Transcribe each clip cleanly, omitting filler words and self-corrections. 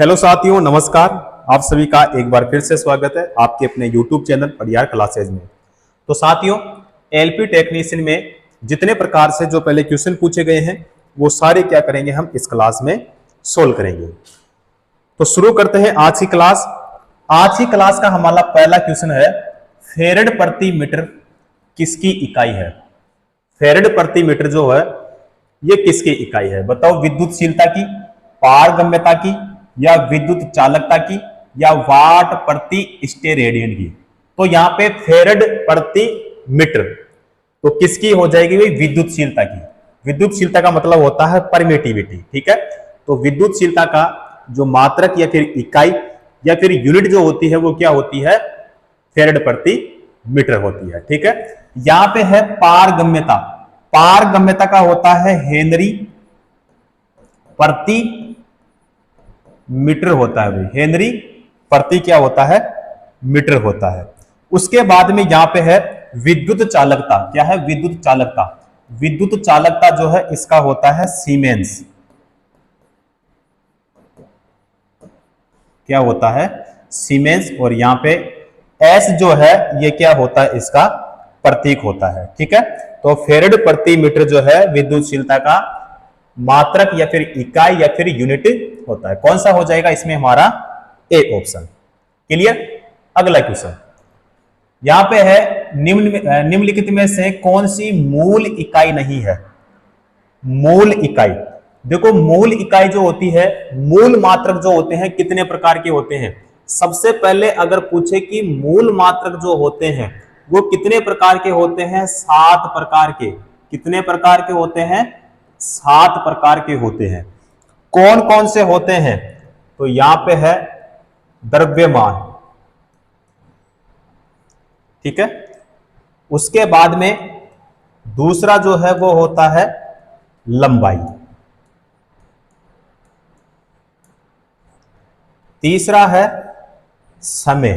Hello साथियों, नमस्कार। आप सभी का एक बार फिर से स्वागत है आपके अपने YouTube चैनल पढ़ियार क्लासेज में। तो साथियों, एलपी टेक्नीशियन में जितने प्रकार से जो पहले क्वेश्चन पूछे गए हैं वो सारे क्या करेंगे, हम इस क्लास में सोल्व करेंगे। तो शुरू करते हैं आज की क्लास। आज की क्लास का हमारा पहला क्वेश्चन है, फेरेड प्रति मीटर किसकी इकाई है? फेरेड प्रति मीटर जो है ये किसकी इकाई है? बताओ, विद्युतशीलता की, पारगम्यता की, या विद्युत चालकता की, या वाट प्रति स्टेरेडियन की? तो यहां पे फेरेड प्रति मीटर तो किसकी हो जाएगी भाई? विद्युतशीलता की। विद्युतशीलता का मतलब होता है परमिटिविटी, ठीक है। तो विद्युतशीलता का जो मात्रक या फिर इकाई या फिर यूनिट जो होती है वो क्या होती है? फेरेड प्रति मीटर होती है, ठीक है। यहां पे है पारगम्यता। पारगम्यता का होता है हेनरी प्रति मीटर होता है भाई। हेनरी प्रति क्या होता है? मीटर होता है। उसके बाद में यहां पे है विद्युत चालकता। क्या है? विद्युत चालकता। विद्युत चालकता जो है इसका होता है सीमेंस। क्या होता है? सीमेंस। और यहां पे एस जो है ये क्या होता है? इसका प्रतीक होता है, ठीक है। तो फेरेड प्रति मीटर जो है विद्युतशीलता का मात्रक या फिर इकाई या फिर यूनिट होता है। कौन सा हो जाएगा इसमें? हमारा ए ऑप्शन। क्लियर। अगला क्वेश्चन यहां पे है, निम्नलिखित में से कौन सी मूल इकाई नहीं है? मूल इकाई। देखो, मूल इकाई जो होती है, मूल मात्रक जो होते हैं कितने प्रकार के होते हैं? सबसे पहले अगर पूछे कि मूल मात्रक जो होते हैं वो कितने प्रकार के होते हैं? 7 प्रकार के। कितने प्रकार के होते हैं? 7 प्रकार के होते हैं। कौन कौन से होते हैं? तो यहां पे है द्रव्यमान, ठीक है। उसके बाद में दूसरा जो है वो होता है लंबाई। तीसरा है समय।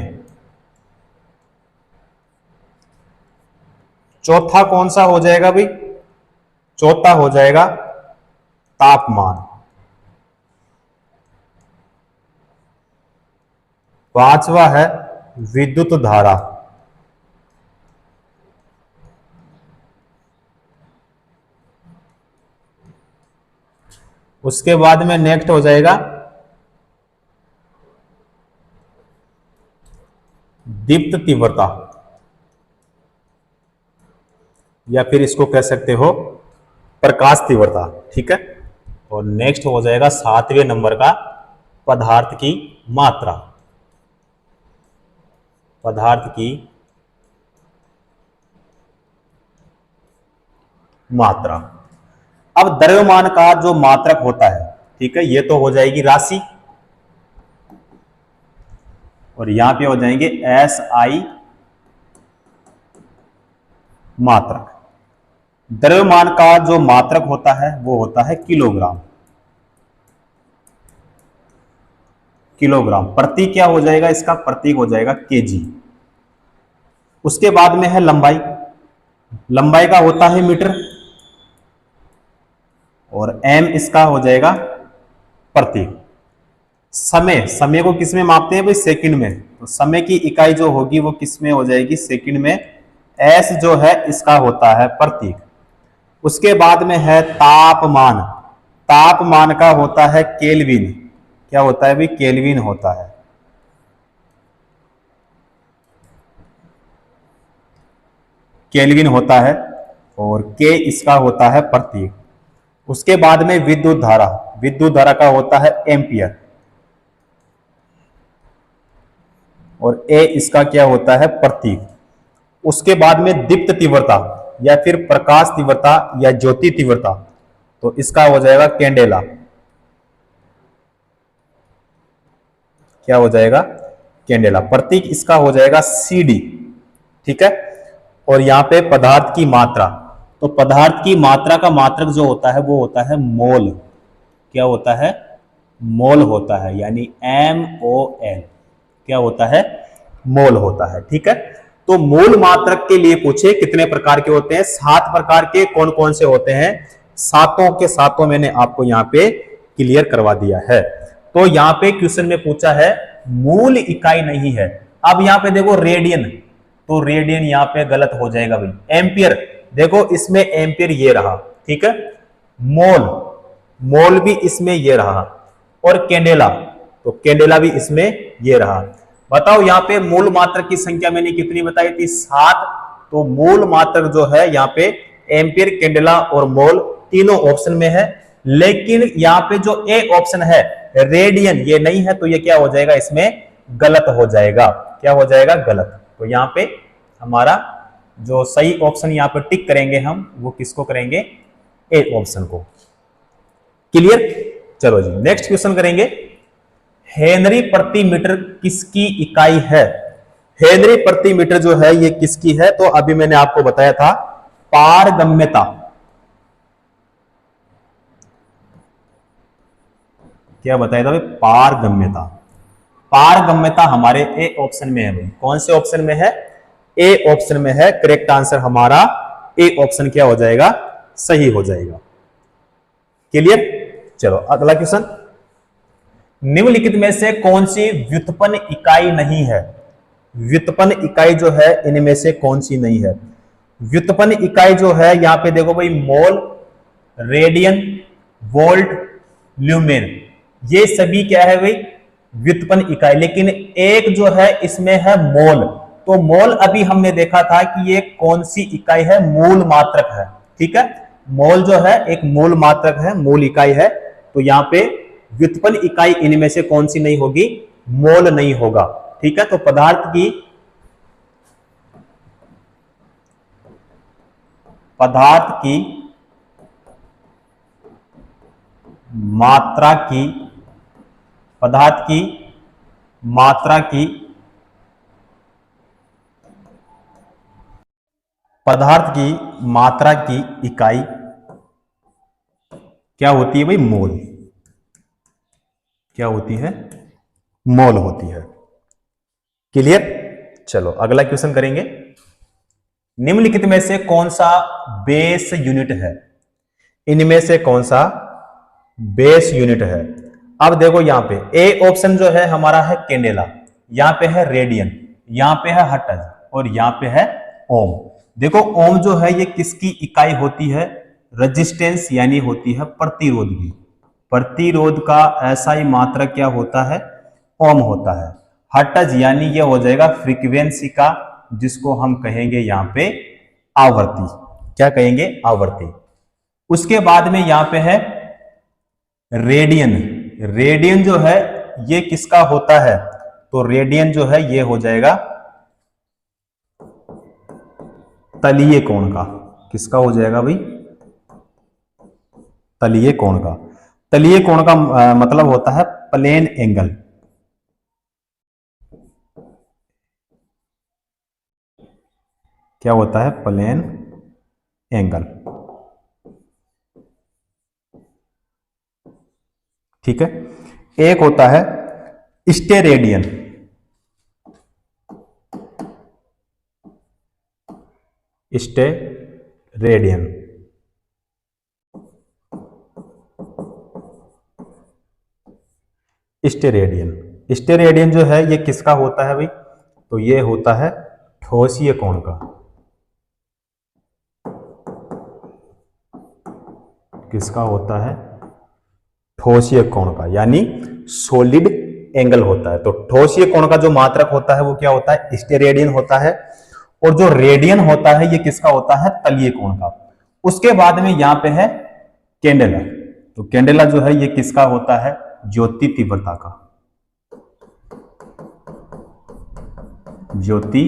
चौथा कौन सा हो जाएगा भाई? चौथा हो जाएगा तापमान। पांचवा है विद्युत धारा। उसके बाद में नेक्स्ट हो जाएगा दीप्त तीव्रता, या फिर इसको कह सकते हो प्रकाश तीव्रता, ठीक है। और नेक्स्ट हो जाएगा 7वें नंबर का पदार्थ की मात्रा। पदार्थ की मात्रा। अब द्रव्यमान का जो मात्रक होता है, ठीक है, ये तो हो जाएगी राशि, और यहां पे हो जाएंगे SI मात्रक। द्रव्यमान का जो मात्रक होता है वो होता है किलोग्राम। किलोग्राम। प्रतीक क्या हो जाएगा इसका? प्रतीक हो जाएगा केजी। उसके बाद में है लंबाई। लंबाई का होता है मीटर, और एम इसका हो जाएगा प्रतीक। समय। समय को किस में मापते हैं भाई? सेकंड में। तो समय की इकाई जो होगी वो किस में हो जाएगी? सेकंड में। एस जो है इसका होता है प्रतीक। उसके बाद में है तापमान। तापमान का होता है केल्विन। क्या होता है भाई? केल्विन होता है। केल्विन होता है, और के इसका होता है प्रतीक। उसके बाद में विद्युत धारा। विद्युत धारा का होता है एम्पियर, और ए इसका क्या होता है? प्रतीक। उसके बाद में दीप्त तीव्रता या फिर प्रकाश तीव्रता या ज्योति तीव्रता, तो इसका हो जाएगा कैंडेला। क्या हो जाएगा? कैंडेला। प्रतीक इसका हो जाएगा CD, ठीक है। और यहां पे पदार्थ की मात्रा। तो पदार्थ की मात्रा का मात्रक जो होता है वो होता है मोल। क्या होता है? मोल होता है, यानी MOL। क्या होता है? मोल होता है, ठीक है। तो मोल मात्रक के लिए पूछे कितने प्रकार के होते हैं? 7 प्रकार के। कौन कौन से होते हैं? सातों के सातों मैंने आपको यहां पे क्लियर करवा दिया है। तो यहां पे क्वेश्चन में पूछा है मूल इकाई नहीं है। अब यहां पे देखो रेडियन, तो रेडियन यहां पे गलत हो जाएगा भाई। एम्पियर, देखो इसमें एम्पियर ये रहा, ठीक है। मोल, मोल भी इसमें ये रहा, और कैंडेला, तो कैंडेला भी इसमें ये रहा। बताओ यहां पे मूल मात्रक की संख्या मैंने कितनी बताई थी? 7। तो मूल मात्रक जो है यहां पे एम्पियर, कैंडेला और मोल तीनों ऑप्शन में है, लेकिन यहां पे जो ए ऑप्शन है रेडियन ये नहीं है, तो ये क्या हो जाएगा? इसमें गलत हो जाएगा। क्या हो जाएगा? गलत। तो यहां पे हमारा जो सही ऑप्शन यहां पे टिक करेंगे हम, वो किसको करेंगे? ए ऑप्शन को। क्लियर? चलो जी नेक्स्ट क्वेश्चन करेंगे। हेनरी प्रति मीटर किसकी इकाई है? हेनरी प्रति मीटर जो है ये किसकी है? तो अभी मैंने आपको बताया था पारगम्यता। क्या बताया था भाई? पारगम्यता। पारगम्यता हमारे ए ऑप्शन में है भाई। कौन से ऑप्शन में है? ए ऑप्शन में है। करेक्ट आंसर हमारा ए ऑप्शन क्या हो जाएगा? सही हो जाएगा। क्लियर? चलो अगला क्वेश्चन। निम्नलिखित में से कौन सी व्युत्पन्न इकाई नहीं है? व्युत्पन्न इकाई जो है इनमें से कौन सी नहीं है? व्युत्पन्न इकाई जो है यहां पे देखो भाई, मोल, रेडियन, वोल्ट, ल्यूमेन, ये सभी क्या है भाई? व्युत्पन्न इकाई। लेकिन एक जो है इसमें है मोल। तो मोल अभी हमने देखा था कि ये कौन सी इकाई है? मूल मात्रक है, ठीक है। मोल जो है एक मूल मात्रक है, मूल इकाई है। तो यहां पे व्युत्पन्न इकाई इनमें से कौन सी नहीं होगी? मोल नहीं होगा, ठीक है। तो पदार्थ की मात्रा की पदार्थ की मात्रा की इकाई क्या होती है भाई? मोल। क्या होती है? मोल होती है। क्लियर? चलो अगला क्वेश्चन करेंगे। निम्नलिखित में से कौन सा बेस यूनिट है? इनमें से कौन सा बेस यूनिट है? अब देखो यहां पे ए ऑप्शन जो है हमारा है कैंडेला, यहां पे है रेडियन, यहां पे है हर्ट्ज और यहां पे है ओम। देखो ओम जो है ये किसकी इकाई होती है? रेजिस्टेंस यानी होती है प्रतिरोध की। प्रतिरोध का एसआई मात्रक क्या होता है? ओम होता है। हर्ट्ज यानी ये हो जाएगा फ्रीक्वेंसी का, जिसको हम कहेंगे यहां पे आवृत्ति। क्या कहेंगे? आवृत्ति। उसके बाद में यहां पे है रेडियन। रेडियन जो है ये किसका होता है? तो रेडियन जो है ये हो जाएगा तलीय कोण का। किसका हो जाएगा भाई? तलीय कोण का। तलीय कोण का मतलब होता है प्लेन एंगल। क्या होता है? प्लेन एंगल, ठीक है। एक होता है स्टेरेडियन। Steradian, steradian. स्टेरेडियन जो है ये किसका होता है भाई? तो ये होता है ठोसीय कोण का। किसका होता है? ठोसीय कोण का, यानी सॉलिड एंगल होता है। तो ठोसीय कोण का जो मात्रक होता है वो क्या होता है? स्टेरेडियन होता है। और जो रेडियन होता है ये किसका होता है? तलीय कोण का। उसके बाद में यहां पे है कैंडेला। तो कैंडेला जो है ये किसका होता है? ज्योति तीव्रता का। ज्योति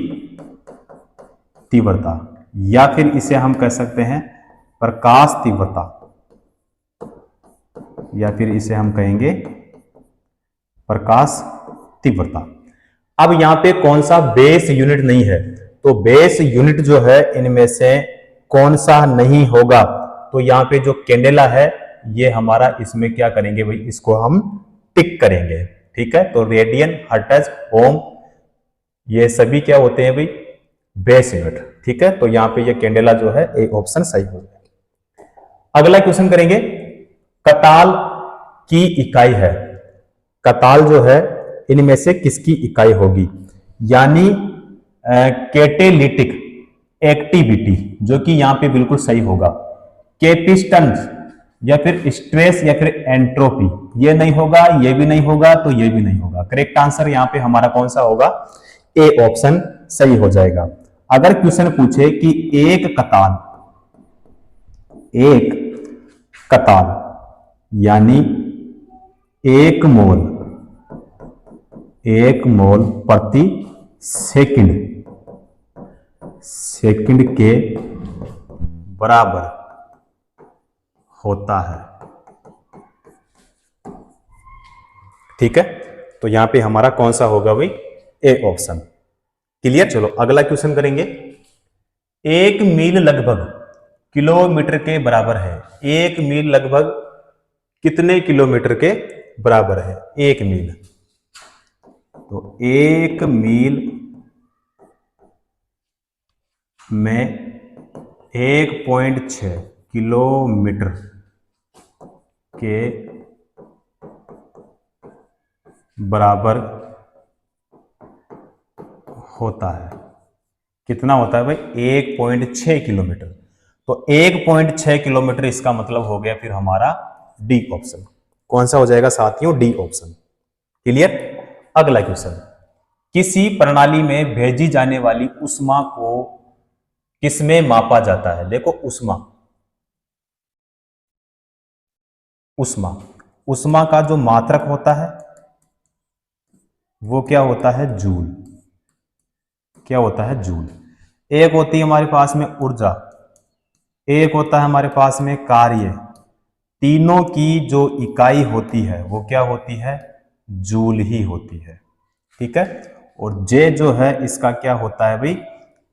तीव्रता, या फिर इसे हम कह सकते हैं प्रकाश तीव्रता, या फिर इसे हम कहेंगे प्रकाश तीव्रता। अब यहां पे कौन सा बेस यूनिट नहीं है? तो बेस यूनिट जो है इनमें से कौन सा नहीं होगा? तो यहां पे जो कैंडेला है ये हमारा, इसमें क्या करेंगे भाई? इसको हम टिक करेंगे, ठीक है। तो रेडियन, हर्ट्ज, ओम ये सभी क्या होते हैं भाई? बेस यूनिट, ठीक है। तो यहां पे ये कैंडेला जो है एक ऑप्शन सही हो गया। अगला क्वेश्चन करेंगे। कताल की इकाई है। कताल जो है इनमें से किसकी इकाई होगी, यानी कैटेलिटिक एक्टिविटी, जो कि यहां पे बिल्कुल सही होगा। कैपिस्टन्स या फिर स्ट्रेस या फिर एंट्रोपी, ये नहीं होगा, ये भी नहीं होगा, तो ये भी नहीं होगा। करेक्ट आंसर यहां पे हमारा कौन सा होगा, ए ऑप्शन सही हो जाएगा। अगर क्वेश्चन पूछे कि एक कताल यानी एक मोल प्रति सेकंड के बराबर होता है। ठीक है, तो यहां पे हमारा कौन सा होगा भाई, ए ऑप्शन। क्लियर। चलो अगला क्वेश्चन करेंगे। 1 मील लगभग किलोमीटर के बराबर है। 1 मील लगभग कितने किलोमीटर के बराबर है, 1 मील। तो 1 मील में 1.6 किलोमीटर के बराबर होता है। कितना होता है भाई, 1.6 किलोमीटर। तो 1.6 किलोमीटर, इसका मतलब हो गया फिर हमारा डी ऑप्शन। कौन सा हो जाएगा साथियों, डी ऑप्शन। क्लियर। अगला क्वेश्चन, किसी प्रणाली में भेजी जाने वाली ऊष्मा को किसमें मापा जाता है। देखो ऊष्मा का जो मात्रक होता है वो क्या होता है, जूल। क्या होता है, जूल। एक होती है हमारे पास में ऊर्जा, एक होता है हमारे पास में कार्य। तीनों की जो इकाई होती है वो क्या होती है, जूल ही होती है। ठीक है। और जे जो है इसका क्या होता है भाई,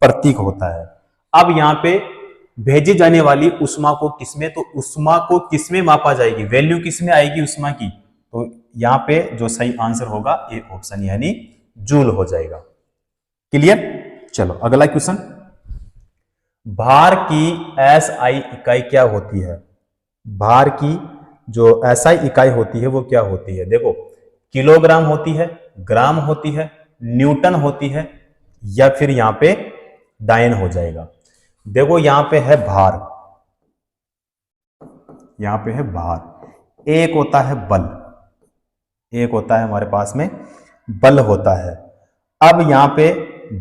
प्रतीक होता है। अब यहां पे भेजी जाने वाली ऊष्मा को किसमें, तो ऊष्मा को किसमें मापा जाएगी, वैल्यू किसमें आएगी ऊष्मा की, तो यहां पे जो सही आंसर होगा ए ऑप्शन, यानी जूल हो जाएगा। क्लियर। चलो अगला क्वेश्चन, भार की एसआई इकाई क्या होती है। भार की जो एसआई इकाई होती है वो क्या होती है, देखो किलोग्राम होती है, ग्राम होती है, न्यूटन होती है, या फिर यहां पे डायन हो जाएगा। देखो यहां पे है भार, यहां पे है भार। एक होता है बल, एक होता है हमारे पास में बल होता है। अब यहां पे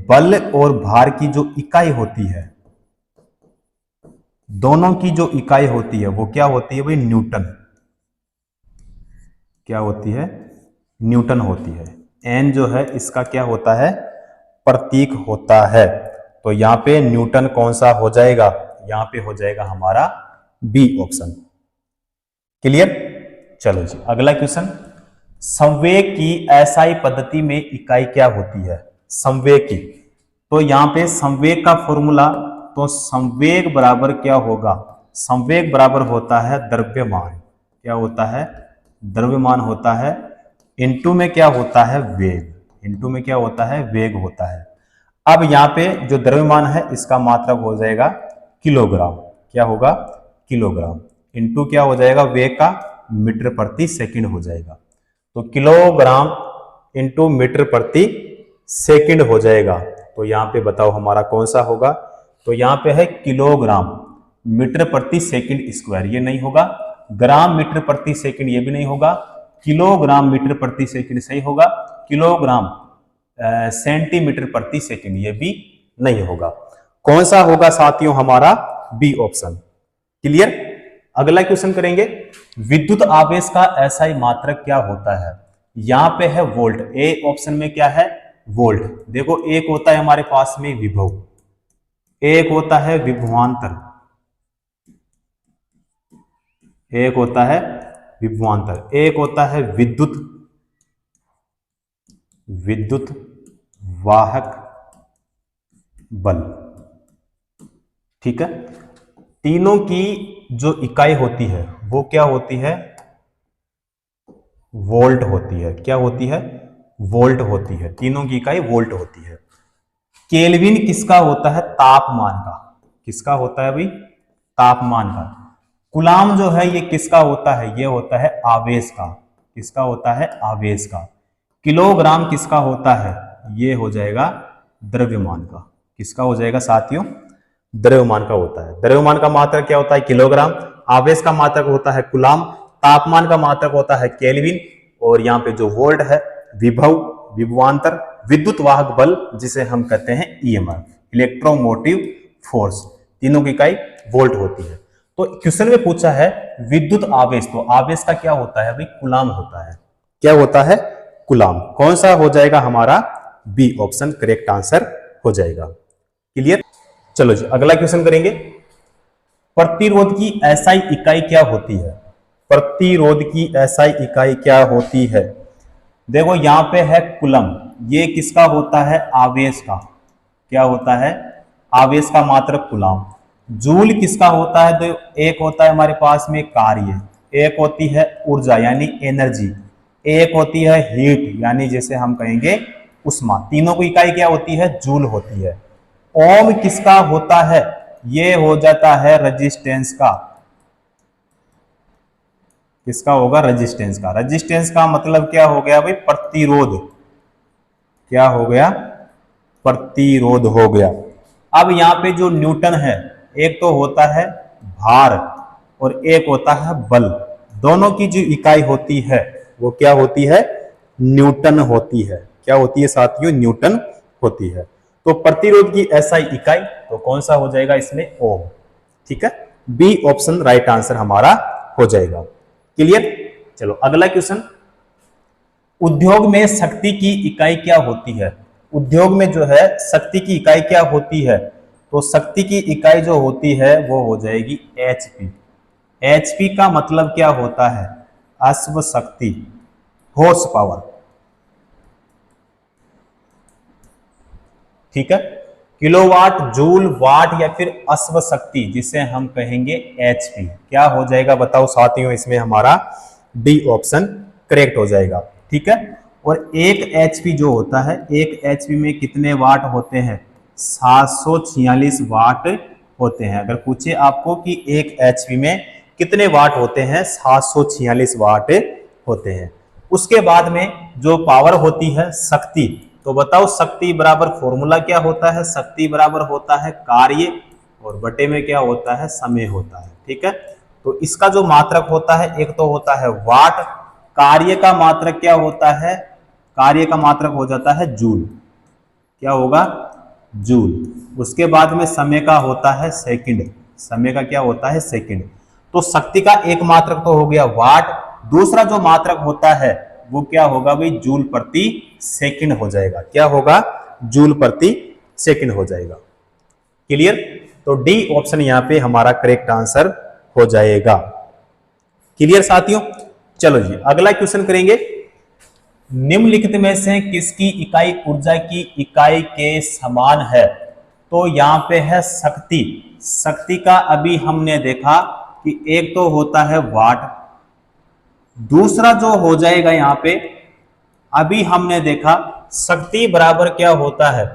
बल और भार की जो इकाई होती है, दोनों की जो इकाई होती है वो क्या होती है भाई, न्यूटन। क्या होती है, न्यूटन होती है। एन जो है इसका क्या होता है, प्रतीक होता है। तो यहां पे न्यूटन कौन सा हो जाएगा, यहां पे हो जाएगा हमारा बी ऑप्शन। क्लियर। चलो जी अगला क्वेश्चन, संवेग की एसआई पद्धति में इकाई क्या होती है, संवेग की। तो यहां पे संवेग का फॉर्मूला, तो संवेग बराबर क्या होगा, संवेग बराबर होता है द्रव्यमान। क्या होता है, द्रव्यमान होता है, इनटू में क्या होता है, वेग। इनटू में क्या होता है, वेग होता है। अब यहां पे जो द्रव्यमान है इसका मात्रक हो जाएगा किलोग्राम। क्या होगा, किलोग्राम। इनटू क्या हो जाएगा, वेग का मीटर प्रति सेकंड हो जाएगा। तो किलोग्राम इनटू मीटर प्रति सेकंड हो जाएगा। तो यहां पे बताओ हमारा कौन सा होगा, तो यहां पे है किलोग्राम मीटर प्रति सेकंड स्क्वायर, ये नहीं होगा। ग्राम मीटर प्रति सेकंड, ये भी नहीं होगा। किलोग्राम मीटर प्रति सेकंड सही होगा। किलोग्राम सेंटीमीटर प्रति सेकंड, ये भी नहीं होगा। कौन सा होगा साथियों, हमारा बी ऑप्शन। क्लियर। अगला क्वेश्चन करेंगे, विद्युत आवेश का एसआई मात्रक क्या होता है। यहां पे है वोल्ट, ए ऑप्शन में क्या है, वोल्ट। देखो एक होता है हमारे पास में विभव, एक होता है विभवांतर, एक होता है विभवांतर, एक होता है विद्युत वाहक बल। ठीक है। तीनों की जो इकाई होती है वो क्या होती है, वोल्ट होती है। क्या होती है, वोल्ट होती है। तीनों की इकाई वोल्ट होती है। केल्विन किसका होता है, तापमान का। किसका होता है भाई, तापमान का। कूलाम जो है ये किसका होता है, ये होता है आवेश का। किसका होता है? आवेश का। किलोग्राम किसका होता है? ये हो जाएगा द्रव्यमान का। किसका हो जाएगा साथियों? द्रव्यमान का होता है। द्रव्यमान का मात्रक क्या होता है? किलोग्राम। आवेश का मात्रक होता है कूलाम। तापमान का मात्रक होता है केल्विन। और यहाँ पे जो वोल्ट है विभव, विभवांतर, विद्युत वाहक बल जिसे हम कहते हैं ईएमएफ, इलेक्ट्रोमोटिव फोर्स, तीनों की इकाई वोल्ट होती है। तो क्वेश्चन में पूछा है विद्युत आवेश, तो आवेश का क्या होता है भाई? कूलाम होता है। क्या होता है? कूलाम। कौन सा हो जाएगा हमारा? बी ऑप्शन करेक्ट आंसर हो जाएगा। क्लियर? चलो जी अगला क्वेश्चन करेंगे। प्रतिरोध की एसआई इकाई क्या होती है? प्रतिरोध की एसआई इकाई क्या होती है? देखो यहां पे है कूलम, ये किसका होता है? आवेश का। क्या होता है? आवेश का मात्रक कूलम। जूल किसका होता है? तो एक होता है हमारे पास में कार्य, एक होती है ऊर्जा यानी एनर्जी, एक होती है हीट यानी जैसे हम कहेंगे उष्मा। तीनों की इकाई क्या होती है? जूल होती है। ओम किसका होता है? ये हो जाता है रेजिस्टेंस का। किसका होगा? रेजिस्टेंस का। रेजिस्टेंस का मतलब क्या हो गया भाई? प्रतिरोध। क्या हो गया? प्रतिरोध हो गया। अब यहां पे जो न्यूटन है, एक तो होता है भार और एक होता है बल। दोनों की जो इकाई होती है वो क्या होती है? न्यूटन होती है। क्या होती है साथियों? न्यूटन होती है। तो प्रतिरोध की एसआई इकाई तो कौन सा हो जाएगा इसमें? ओम। ठीक है, बी ऑप्शन राइट आंसर हमारा हो जाएगा। क्लियर? चलो अगला क्वेश्चन। उद्योग में शक्ति की इकाई क्या होती है? उद्योग में जो है शक्ति की इकाई क्या होती है? तो शक्ति की इकाई जो होती है वो हो जाएगी एचपी। एचपी का मतलब क्या होता है? अश्व शक्ति, हॉर्स पावर। ठीक है, किलोवाट, जूल, वाट या फिर अश्व शक्ति जिसे हम कहेंगे एचपी। क्या हो जाएगा बताओ साथियों इसमें? हमारा डी ऑप्शन करेक्ट हो जाएगा। ठीक है, और एक एचपी जो होता है, एक एचपी में कितने वाट होते हैं? 746 वाट होते हैं। अगर पूछे आपको कि एक एचपी में कितने वाट होते हैं? 746 वाट होते हैं। उसके बाद में जो पावर होती है शक्ति, तो बताओ शक्ति बराबर फॉर्मूला क्या होता है? शक्ति बराबर होता है कार्य और बटे में क्या होता है? समय होता है। ठीक है, तो इसका जो मात्रक होता है एक तो होता है वाट, कार्य का मात्रक क्या होता है? कार्य का मात्रक हो जाता है जूल। क्या होगा? जूल। उसके बाद में समय का होता है सेकंड। समय का क्या होता है? सेकंड। तो शक्ति का एक मात्रक तो हो गया वाट, दूसरा जो मात्रक होता है वो क्या होगा भाई? जूल प्रति सेकंड हो जाएगा। क्या होगा? जूल प्रति सेकंड हो जाएगा। क्लियर? तो डी ऑप्शन यहां पे हमारा करेक्ट आंसर हो जाएगा। क्लियर साथियों? चलो जी अगला क्वेश्चन करेंगे। निम्नलिखित में से किसकी इकाई ऊर्जा की इकाई के समान है? तो यहां पे है शक्ति। शक्ति का अभी हमने देखा कि एक तो होता है वाट, दूसरा जो हो जाएगा यहां पे अभी हमने देखा शक्ति बराबर क्या होता है?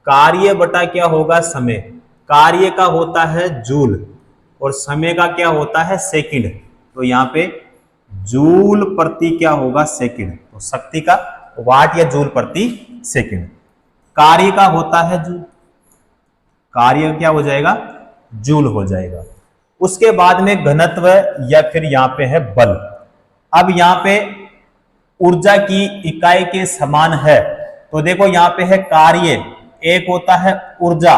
कार्य बटा क्या होगा? समय। कार्य का होता है जूल और समय का क्या होता है? सेकंड। तो यहां पे जूल प्रति क्या होगा? सेकंड। तो शक्ति का वाट या जूल प्रति सेकंड। कार्य का होता है जूल, कार्य क्या हो जाएगा? जूल हो जाएगा। उसके बाद में घनत्व या फिर यहां पे है बल। अब यहां पे ऊर्जा की इकाई के समान है, तो देखो यहां पे है कार्य, एक होता है ऊर्जा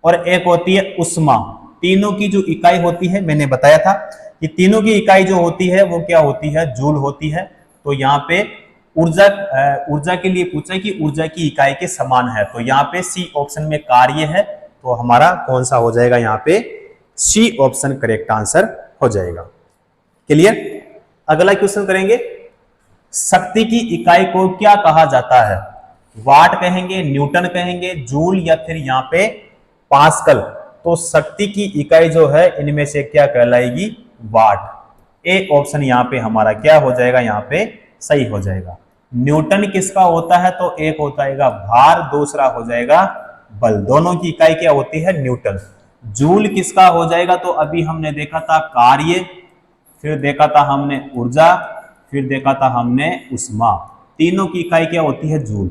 और एक होती है उष्मा। तीनों की जो इकाई होती है मैंने बताया था कि तीनों की इकाई जो होती है वो क्या होती है? जूल होती है। तो यहाँ पे ऊर्जा के लिए पूछा कि ऊर्जा की इकाई के समान है, तो यहाँ पे सी ऑप्शन में कार्य है, तो हमारा कौन सा हो जाएगा? यहाँ पे सी ऑप्शन करेक्ट आंसर हो जाएगा। क्लियर? अगला क्वेश्चन करेंगे। शक्ति की इकाई को क्या कहा जाता है? वाट कहेंगे, न्यूटन कहेंगे, जूल या फिर यहाँ पे पास्कल। तो शक्ति की इकाई जो है इनमें से क्या कहलाएगी? वाट। ए ऑप्शन यहाँ पे हमारा क्या हो जाएगा? यहाँ पे सही हो जाएगा। न्यूटन किसका होता है? तो एक होता है भार, दूसरा हो जाएगा बल। दोनों की इकाई क्या होती है? न्यूटन। जूल किसका हो जाएगा? तो अभी हमने देखा था कार्य, फिर देखा था हमने ऊर्जा, फिर देखा था हमने उष्मा, तीनों की इकाई क्या होती है? जूल।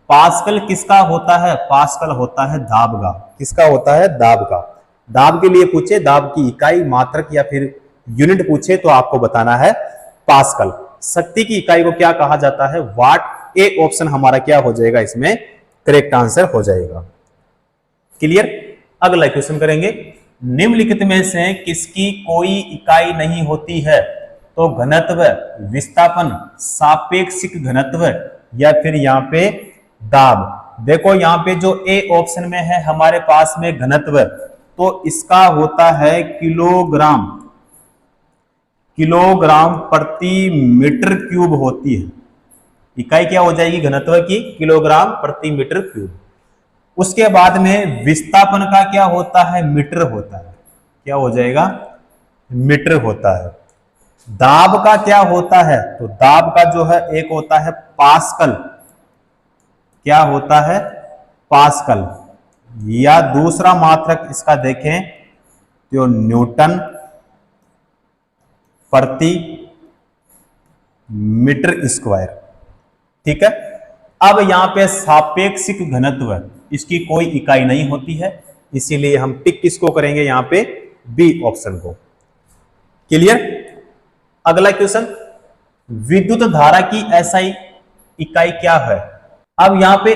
पास्कल किसका होता है? पास्कल होता है दाब का। किसका होता है? दाब का। दाब के लिए पूछे, दाब की इकाई, मात्रक या फिर यूनिट पूछे तो आपको बताना है पास्कल। शक्ति की इकाई को क्या कहा जाता है? वाट। ए ऑप्शन हमारा क्या हो जाएगा? इसमें करेक्ट आंसर हो जाएगा। क्लियर? अगला क्वेश्चन करेंगे। निम्नलिखित में से किसकी कोई इकाई नहीं होती है? तो घनत्व, विस्थापन, सापेक्षिक घनत्व या फिर यहाँ पे दाब। देखो यहाँ पे जो ए ऑप्शन में है हमारे पास में घनत्व, तो इसका होता है किलोग्राम, किलोग्राम प्रति मीटर क्यूब होती है। इकाई क्या हो जाएगी घनत्व की? किलोग्राम प्रति मीटर क्यूब। उसके बाद में विस्थापन का क्या होता है? मीटर होता है। क्या हो जाएगा? मीटर होता है। दाब का क्या होता है? तो दाब का जो है एक होता है पास्कल। क्या होता है? पास्कल। या दूसरा मात्रक इसका देखें तो न्यूटन प्रति मीटर स्क्वायर। ठीक है। अब यहां पे सापेक्षिक घनत्व, इसकी कोई इकाई नहीं होती है, इसीलिए हम टिक किसको करेंगे? यहां पे बी ऑप्शन को। क्लियर? अगला क्वेश्चन, विद्युत धारा की एसआई इकाई क्या है? अब यहां पे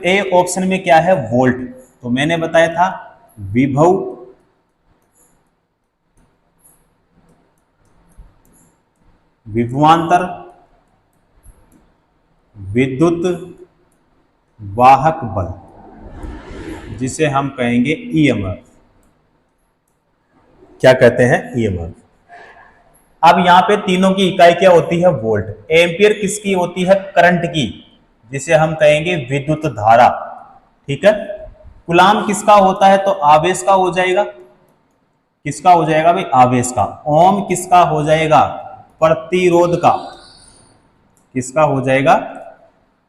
ए ऑप्शन में क्या है? वोल्ट। तो मैंने बताया था विभव, विभवांतर, विद्युत वाहक बल, जिसे हम कहेंगे ईएमएफ। क्या कहते हैं? ईएमएफ। अब यहां पे तीनों की इकाई क्या होती है? वोल्ट। एम्पियर किसकी होती है? करंट की, जिसे हम कहेंगे विद्युत धारा। ठीक है। कूलाम किसका होता है? तो आवेश का हो जाएगा। किसका हो जाएगा भाई? आवेश का। ओम किसका हो जाएगा? प्रतिरोध का। किसका हो जाएगा?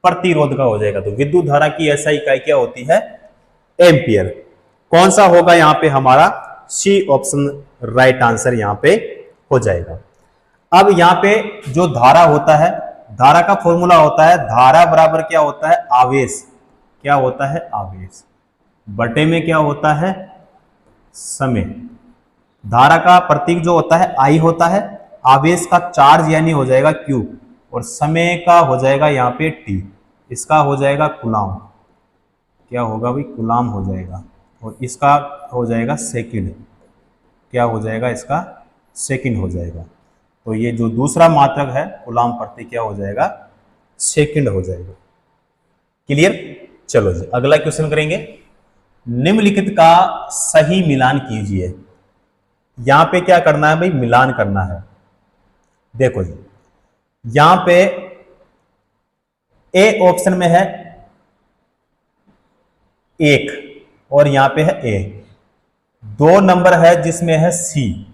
प्रतिरोध का हो जाएगा। तो विद्युत धारा की ऐसा इकाई क्या होती है? एम्पियर। कौन सा होगा यहां पे हमारा? सी ऑप्शन राइट आंसर यहां पे हो जाएगा। अब यहां पे जो धारा होता है, धारा का फॉर्मूला होता है धारा बराबर क्या होता है? आवेश। क्या होता है? आवेश बटे में क्या होता है? समय। धारा का प्रतीक जो होता है आई होता है, आवेश का चार्ज यानी हो जाएगा क्यू, और समय का हो जाएगा यहाँ पे टी। इसका हो जाएगा कूलाम। क्या होगा भाई? कूलाम हो जाएगा। और इसका हो जाएगा सेकंड। क्या हो जाएगा? इसका सेकंड हो जाएगा। तो ये जो दूसरा मात्रक है कूलाम प्रति क्या हो जाएगा? सेकंड हो जाएगा। क्लियर? चलो जी अगला क्वेश्चन करेंगे। निम्नलिखित का सही मिलान कीजिए। यहां पे क्या करना है भाई? मिलान करना है। देखो जी यहां पे ए ऑप्शन में है 1 और यहां पे है ए। 2 नंबर है जिसमें है सी।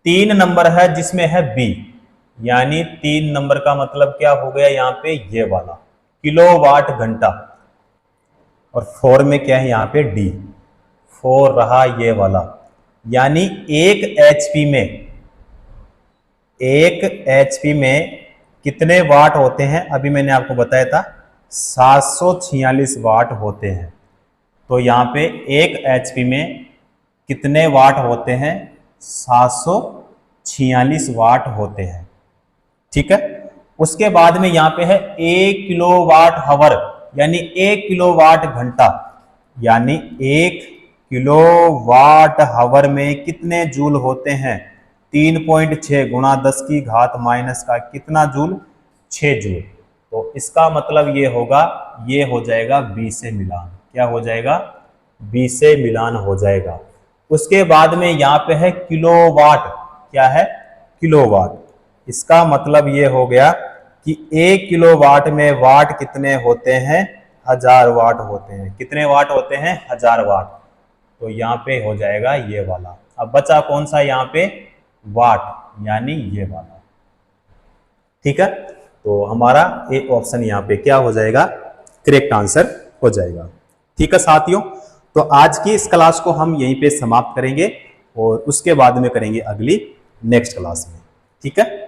3 नंबर है जिसमें है बी। यानी 3 नंबर का मतलब क्या हो गया? यहां पे ये वाला किलोवाट घंटा। और 4 में क्या है? यहां पे डी। 4 रहा ये वाला। यानी 1 एचपी में कितने वाट होते हैं? अभी मैंने आपको बताया था 746 वाट होते हैं। तो यहाँ पे 1 एचपी में कितने वाट होते हैं? 746 वाट होते हैं। ठीक है। उसके बाद में यहाँ पे है 1 किलोवाट हावर, यानी 1 किलोवाट घंटा। यानी 1 किलोवाट हावर में कितने जूल होते हैं? 3.6 गुणा 10 की घात माइनस का कितना जूल? 6 जूल। तो इसका मतलब ये होगा, ये हो जाएगा बी से मिलान। क्या हो जाएगा? बी से मिलान हो जाएगा। उसके बाद में यहाँ पे है किलोवाट। क्या है? किलोवाट। इसका मतलब ये हो गया कि 1 किलोवाट में वाट कितने होते हैं? 1000 वाट होते हैं। कितने वाट होते हैं? 1000 वाट। तो यहाँ पे हो जाएगा ये वाला। अब बचा कौन सा यहाँ पे? वाट, यानी ये वाला। ठीक है। तो हमारा ए ऑप्शन यहाँ पे क्या हो जाएगा? करेक्ट आंसर हो जाएगा। ठीक है साथियों, तो आज की इस क्लास को हम यहीं पे समाप्त करेंगे और उसके बाद में करेंगे अगली नेक्स्ट क्लास में। ठीक है।